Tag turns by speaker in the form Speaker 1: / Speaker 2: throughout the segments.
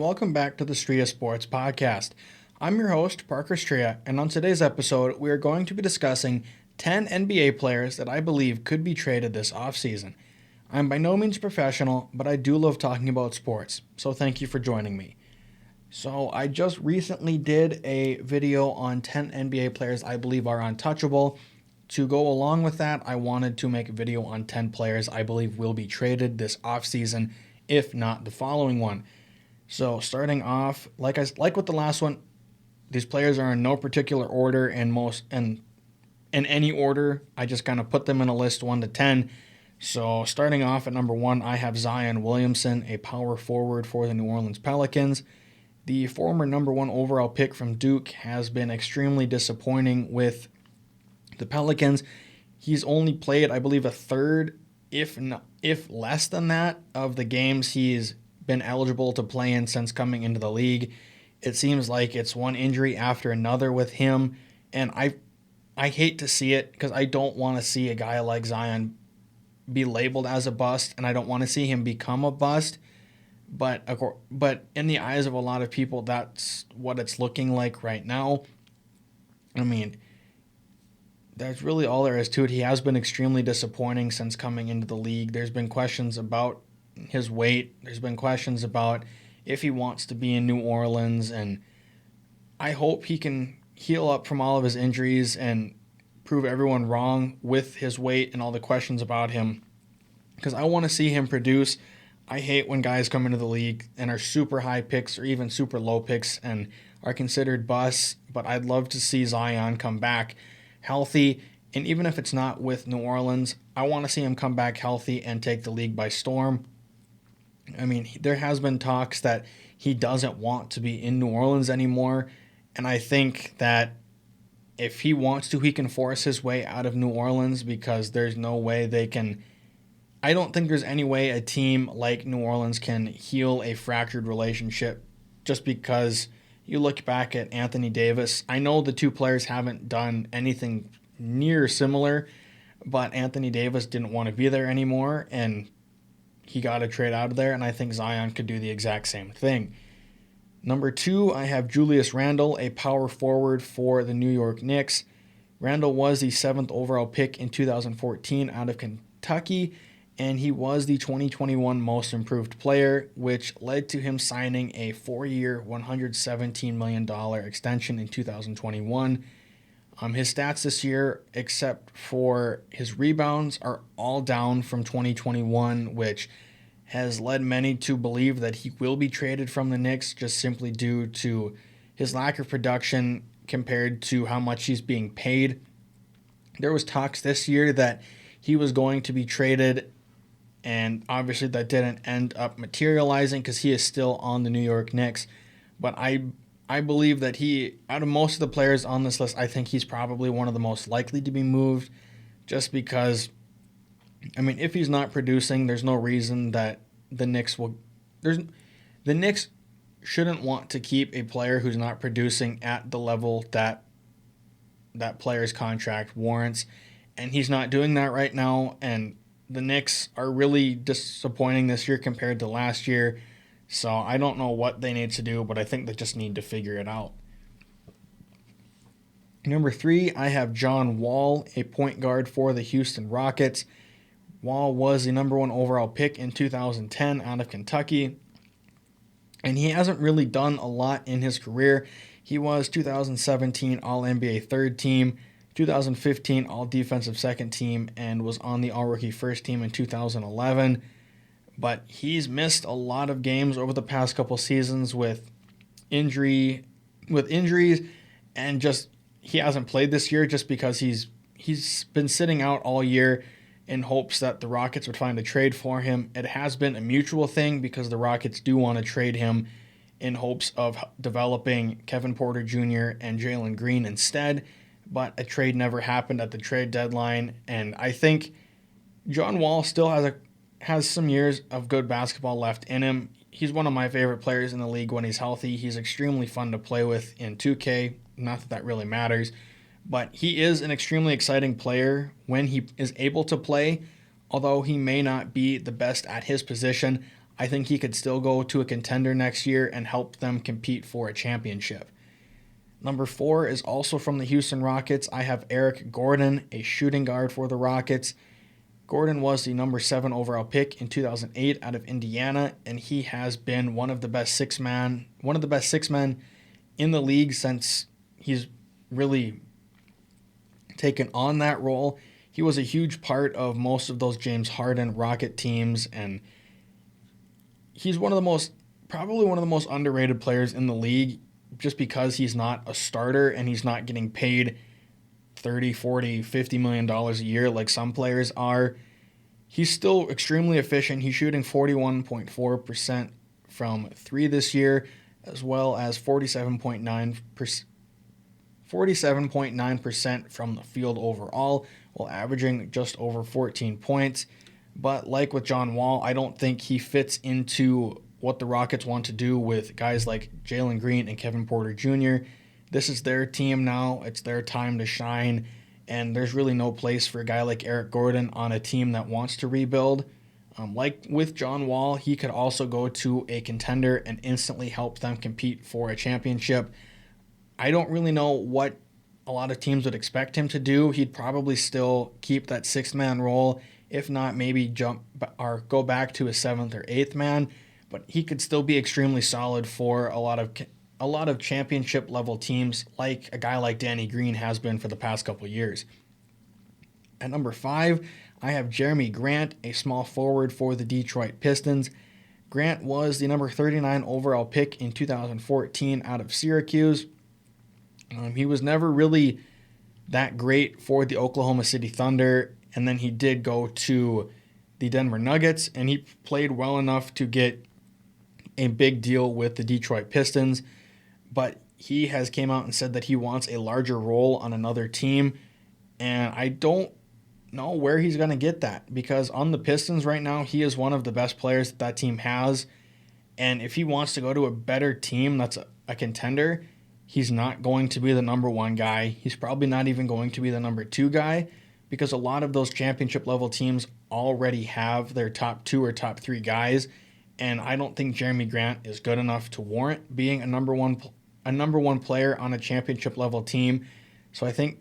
Speaker 1: welcome back to the Striha Sports Podcast. I'm your host, Parker Striha, and on today's episode, we are going to be discussing 10 NBA players that I believe could be traded this offseason. I'm by no means professional, but I do love talking about sports, so thank you for joining me. So I just recently did a video on 10 NBA players I believe are untouchable. To go along with that, I wanted to make a video on 10 players I believe will be traded this offseason, if not the following one. So starting off, like with the last one, these players are in no particular order, and in any order, I just kind of put them in a list 1 to 10. So starting off at number 1, I have Zion Williamson, a power forward for the New Orleans Pelicans. The former number 1 overall pick from Duke has been extremely disappointing with the Pelicans. He's only played, I believe, a third, if less than that, of the games he's been eligible to play in since coming into the league. It seems like it's one injury after another with him, and I hate to see it because I don't want to see a guy like Zion be labeled as a bust, and I don't want to see him become a bust. But in the eyes of a lot of people, that's what it's looking like right now. I mean, that's really all there is to it. He has been extremely disappointing since coming into the league. There's been questions about his weight. There's been questions about if he wants to be in New Orleans, and I hope he can heal up from all of his injuries and prove everyone wrong with his weight and all the questions about him, because I want to see him produce. I hate when guys come into the league and are super high picks or even super low picks and are considered busts, but I'd love to see Zion come back healthy, and even if it's not with New Orleans, I want to see him come back healthy and take the league by storm. I mean, there has been talks that he doesn't want to be in New Orleans anymore, and I think that if he wants to, he can force his way out of New Orleans, because there's no way they can. I don't think there's any way a team like New Orleans can heal a fractured relationship, just because you look back at Anthony Davis. I know the two players haven't done anything near similar, but Anthony Davis didn't want to be there anymore, and he got a trade out of there, and I think Zion could do the exact same thing. Number 2, I have Julius Randle, a power forward for the New York Knicks. Randle was the 7th overall pick in 2014 out of Kentucky, and he was the 2021 Most Improved Player, which led to him signing a 4-year, $117 million extension in 2021. His stats this year, except for his rebounds, are all down from 2021, which has led many to believe that he will be traded from the Knicks just simply due to his lack of production compared to how much he's being paid. There was talks this year that he was going to be traded, and obviously that didn't end up materializing because he is still on the New York Knicks. But I believe that out of most of the players on this list, I think he's probably one of the most likely to be moved, just because, I mean, if he's not producing, there's no reason that the Knicks shouldn't want to keep a player who's not producing at the level that that player's contract warrants, and he's not doing that right now, and the Knicks are really disappointing this year compared to last year. So I don't know what they need to do, but I think they just need to figure it out. Number 3, I have John Wall, a point guard for the Houston Rockets. Wall was the number 1 overall pick in 2010 out of Kentucky, and he hasn't really done a lot in his career. He was 2017 All-NBA third team, 2015 All-Defensive second team, and was on the All-Rookie first team in 2011. But he's missed a lot of games over the past couple seasons with injuries, and just he hasn't played this year just because he's been sitting out all year in hopes that the Rockets would find a trade for him. It has been a mutual thing because the Rockets do want to trade him in hopes of developing Kevin Porter Jr. and Jalen Green instead, but a trade never happened at the trade deadline, and I think John Wall still has some years of good basketball left in him. He's one of my favorite players in the league when he's healthy. He's extremely fun to play with in 2K. Not that that really matters, but he is an extremely exciting player when he is able to play. Although he may not be the best at his position, I think he could still go to a contender next year and help them compete for a championship. Number 4 is also from the Houston Rockets. I have Eric Gordon, a shooting guard for the Rockets. Gordon was the number 7 overall pick in 2008 out of Indiana, and he has been one of the best six men in the league since he's really taken on that role. He was a huge part of most of those James Harden Rocket teams, and he's probably one of the most underrated players in the league just because he's not a starter and he's not getting paid $30, $40, $50 million a year like some players are. He's still extremely efficient. He's shooting 41.4% from 3 this year, as well as 47.9% from the field overall, while averaging just over 14 points. But like with John Wall, I don't think he fits into what the Rockets want to do with guys like Jalen Green and Kevin Porter Jr. This is their team now. It's their time to shine, and there's really no place for a guy like Eric Gordon on a team that wants to rebuild. Like with John Wall, he could also go to a contender and instantly help them compete for a championship. I don't really know what a lot of teams would expect him to do. He'd probably still keep that 6-man role, if not maybe jump or go back to a 7th or 8th man, but he could still be extremely solid for a lot of championship level teams, like a guy like Danny Green has been for the past couple of years. At number 5, I have Jeremy Grant, a small forward for the Detroit Pistons. Grant was the number 39 overall pick in 2014 out of Syracuse. He was never really that great for the Oklahoma City Thunder, and then he did go to the Denver Nuggets, and he played well enough to get a big deal with the Detroit Pistons, but he has came out and said that he wants a larger role on another team, and I don't know where he's going to get that, because on the Pistons right now, he is one of the best players that team has, and if he wants to go to a better team that's a contender, he's not going to be the number 1 guy. He's probably not even going to be the number 2 guy, because a lot of those championship level teams already have their top 2 or top 3 guys, and I don't think Jeremy Grant is good enough to warrant being a number one player on a championship level team. So I think,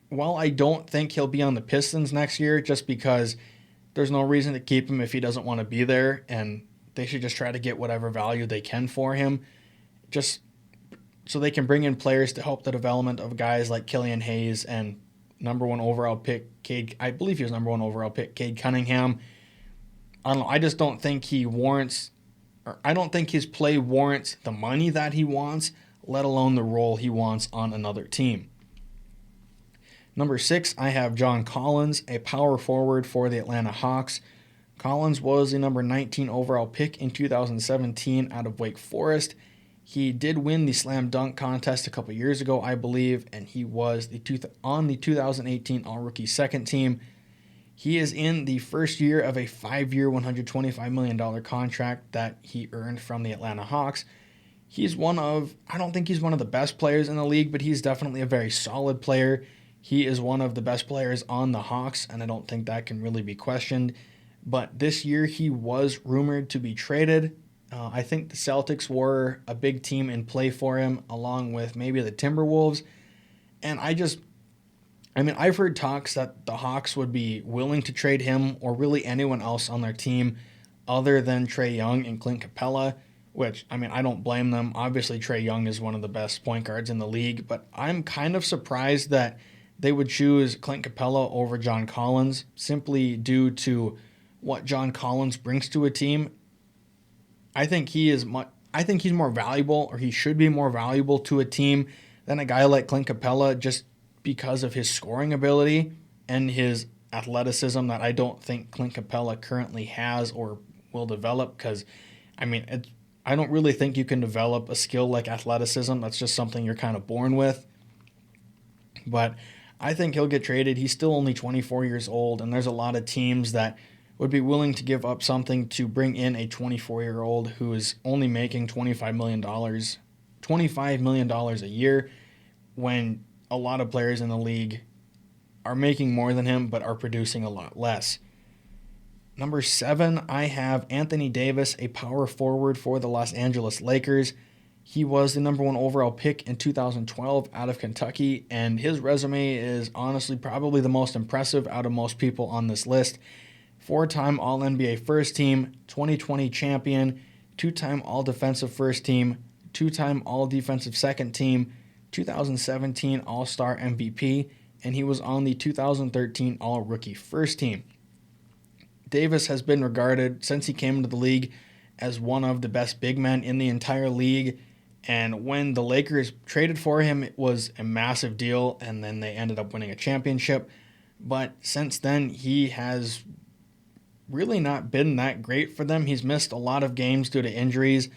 Speaker 1: while I don't think he'll be on the Pistons next year, just because there's no reason to keep him if he doesn't want to be there, and they should just try to get whatever value they can for him, just so they can bring in players to help the development of guys like Killian Hayes and number 1 overall pick I believe he was number 1 overall pick Cade Cunningham. I don't know. I just don't think I don't think his play warrants the money that he wants, let alone the role he wants on another team. Number 6, I have John Collins, a power forward for the Atlanta Hawks. Collins was the number 19 overall pick in 2017 out of Wake Forest. He did win the slam dunk contest a couple years ago, I believe, and he was on the 2018 All-Rookie second team. He is in the first year of a 5-year, $125 million contract that he earned from the Atlanta Hawks. I don't think he's one of the best players in the league, but he's definitely a very solid player. He is one of the best players on the Hawks, and I don't think that can really be questioned. But this year he was rumored to be traded. I think the Celtics were a big team in play for him, along with maybe the Timberwolves. And I've heard talks that the Hawks would be willing to trade him or really anyone else on their team other than Trae Young and Clint Capella, which, I don't blame them. Obviously, Trae Young is one of the best point guards in the league, but I'm kind of surprised that they would choose Clint Capella over John Collins simply due to what John Collins brings to a team. I think he's more valuable, or he should be more valuable to a team than a guy like Clint Capella, just because of his scoring ability and his athleticism that I don't think Clint Capella currently has or will develop, because I don't really think you can develop a skill like athleticism. That's just something you're kind of born with. But I think he'll get traded. He's still only 24 years old, and there's a lot of teams that would be willing to give up something to bring in a 24-year-old who is only making $25 million a year, when a lot of players in the league are making more than him but are producing a lot less. Number 7, I have Anthony Davis, a power forward for the Los Angeles Lakers. He was the number 1 overall pick in 2012 out of Kentucky, and his resume is honestly probably the most impressive out of most people on this list. 4-time All-NBA First Team, 2020 champion, 2-time All-Defensive First Team, 2-time All-Defensive Second Team, 2017 All-Star MVP, and he was on the 2013 All-Rookie First Team. Davis has been regarded since he came into the league as one of the best big men in the entire league, and when the Lakers traded for him, it was a massive deal, and then they ended up winning a championship. But since then, he has really not been that great for them. He's missed a lot of games due to injuries,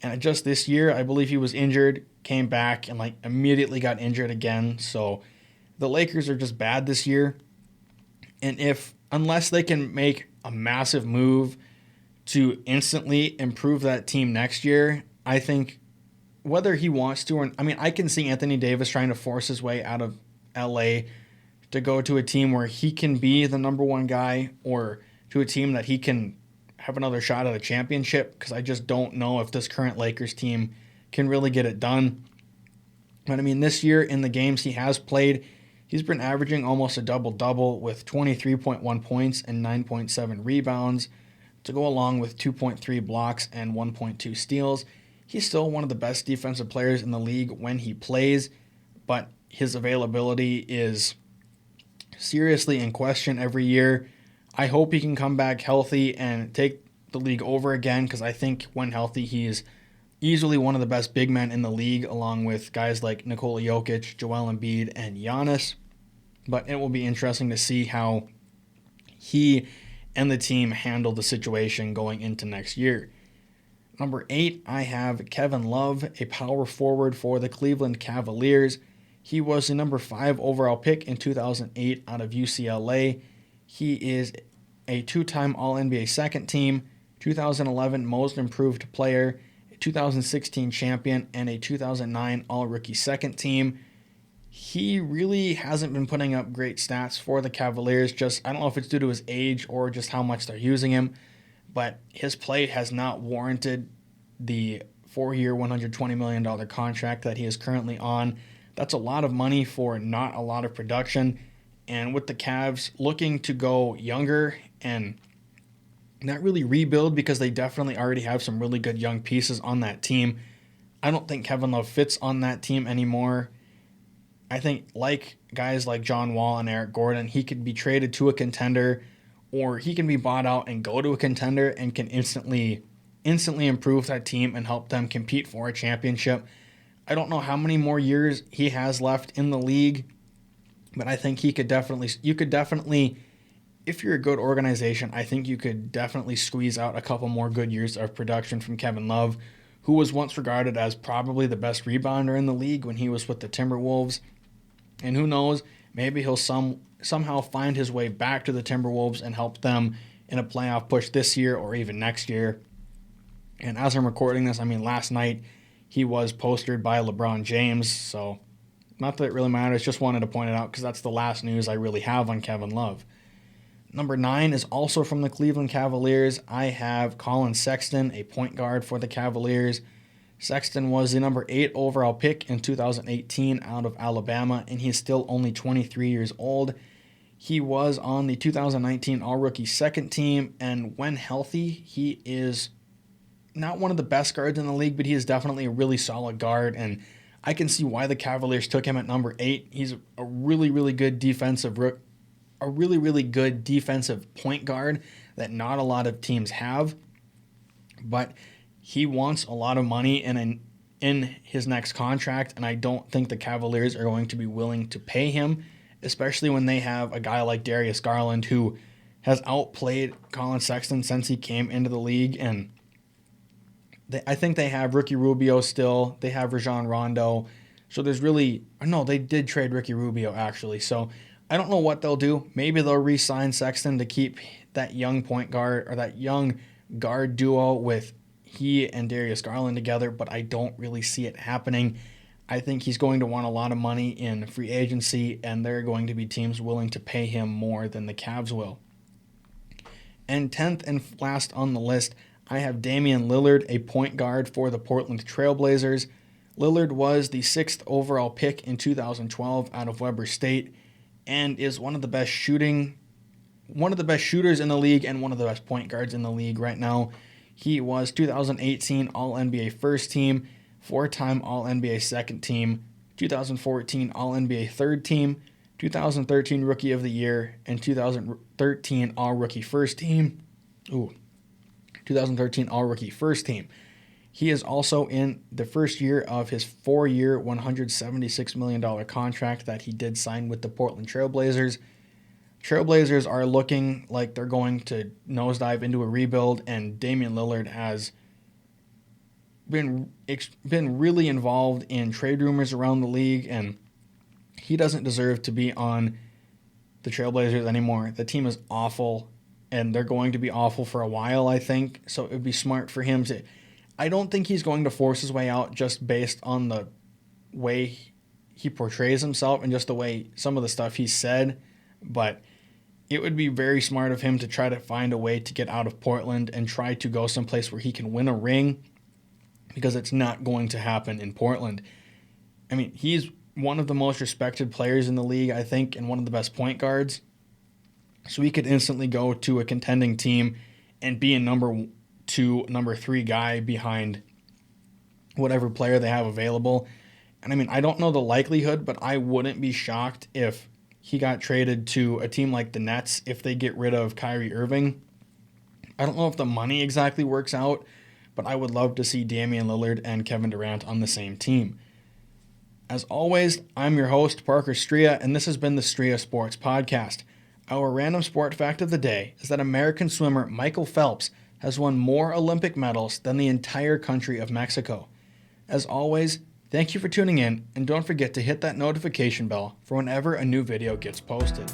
Speaker 1: and just this year, I believe he was injured, came back, and immediately got injured again. So the Lakers are just bad this year, and unless they can make a massive move to instantly improve that team next year, I think whether he wants to or I can see Anthony Davis trying to force his way out of LA to go to a team where he can be the number 1 guy, or to a team that he can have another shot at a championship, because I just don't know if this current Lakers team can really get it done. But this year in the games he has played, he's been averaging almost a double-double with 23.1 points and 9.7 rebounds to go along with 2.3 blocks and 1.2 steals. He's still one of the best defensive players in the league when he plays, but his availability is seriously in question every year. I hope he can come back healthy and take the league over again, because I think when healthy, he is easily one of the best big men in the league, along with guys like Nikola Jokic, Joel Embiid, and Giannis. But it will be interesting to see how he and the team handle the situation going into next year. Number 8, I have Kevin Love, a power forward for the Cleveland Cavaliers. He was the number 5 overall pick in 2008 out of UCLA. He is a 2-time All-NBA Second Team, 2011 Most Improved Player, a 2016 champion, and a 2009 All-Rookie Second Team. He really hasn't been putting up great stats for the Cavaliers. I don't know if it's due to his age or just how much they're using him, but his play has not warranted the 4-year, $120 million contract that he is currently on. That's a lot of money for not a lot of production. And with the Cavs looking to go younger and not really rebuild, because they definitely already have some really good young pieces on that team, I don't think Kevin Love fits on that team anymore. I think guys like John Wall and Eric Gordon, he could be traded to a contender, or he can be bought out and go to a contender and can instantly improve that team and help them compete for a championship. I don't know how many more years he has left in the league, but I think you could definitely, if you're a good organization, I think you could definitely squeeze out a couple more good years of production from Kevin Love, who was once regarded as probably the best rebounder in the league when he was with the Timberwolves. And who knows, maybe he'll somehow find his way back to the Timberwolves and help them in a playoff push this year or even next year. And as I'm recording this, last night he was postered by LeBron James, so not that it really matters, just wanted to point it out because that's the last news I really have on Kevin Love. Number 9 is also from the Cleveland Cavaliers. I have Colin Sexton, a point guard for the Cavaliers. Sexton was the number 8 overall pick in 2018 out of Alabama, and he's still only 23 years old. He was on the 2019 All-Rookie Second Team, and when healthy, he is not one of the best guards in the league, but he is definitely a really solid guard, and I can see why the Cavaliers took him at number 8. He's a really, really good defensive point guard that not a lot of teams have, but he wants a lot of money in his next contract, and I don't think the Cavaliers are going to be willing to pay him, especially when they have a guy like Darius Garland who has outplayed Colin Sexton since he came into the league, and I think they have Ricky Rubio still. They have Rajon Rondo. So they did trade Ricky Rubio actually. So I don't know what they'll do. Maybe they'll re-sign Sexton to keep that young point guard or that young guard duo with he and Darius Garland together, but I don't really see it happening. I think he's going to want a lot of money in free agency, and there are going to be teams willing to pay him more than the Cavs will. And 10th and last on the list, I have Damian Lillard, a point guard for the Portland Trail Blazers. Lillard was the 6th overall pick in 2012 out of Weber State and is one of the best shooters in the league and one of the best point guards in the league right now. He was 2018 All-NBA First Team, 4-time All-NBA Second Team, 2014 All-NBA Third Team, 2013 Rookie of the Year, and 2013 All-Rookie First Team. 2013 All-Rookie First Team. He is also in the first year of his 4-year, $176 million contract that he did sign with the Portland Trail Blazers. Trailblazers are looking like they're going to nosedive into a rebuild, and Damian Lillard has been really involved in trade rumors around the league, and he doesn't deserve to be on the Trailblazers anymore. The team is awful, and they're going to be awful for a while, I think, so it would be smart for him to... I don't think he's going to force his way out just based on the way he portrays himself and just the way some of the stuff he said, but it would be very smart of him to try to find a way to get out of Portland and try to go someplace where he can win a ring, because it's not going to happen in Portland. I mean, he's one of the most respected players in the league, I think, and one of the best point guards. So he could instantly go to a contending team and be a number 2, number 3 guy behind whatever player they have available. And I mean, I don't know the likelihood, but I wouldn't be shocked if he got traded to a team like the Nets if they get rid of Kyrie Irving. I don't know if the money exactly works out, but I would love to see Damian Lillard and Kevin Durant on the same team. As always, I'm your host, Parker Striha, and this has been the Striha Sports Podcast. Our random sport fact of the day is that American swimmer Michael Phelps has won more Olympic medals than the entire country of Mexico. As always, thank you for tuning in, and don't forget to hit that notification bell for whenever a new video gets posted.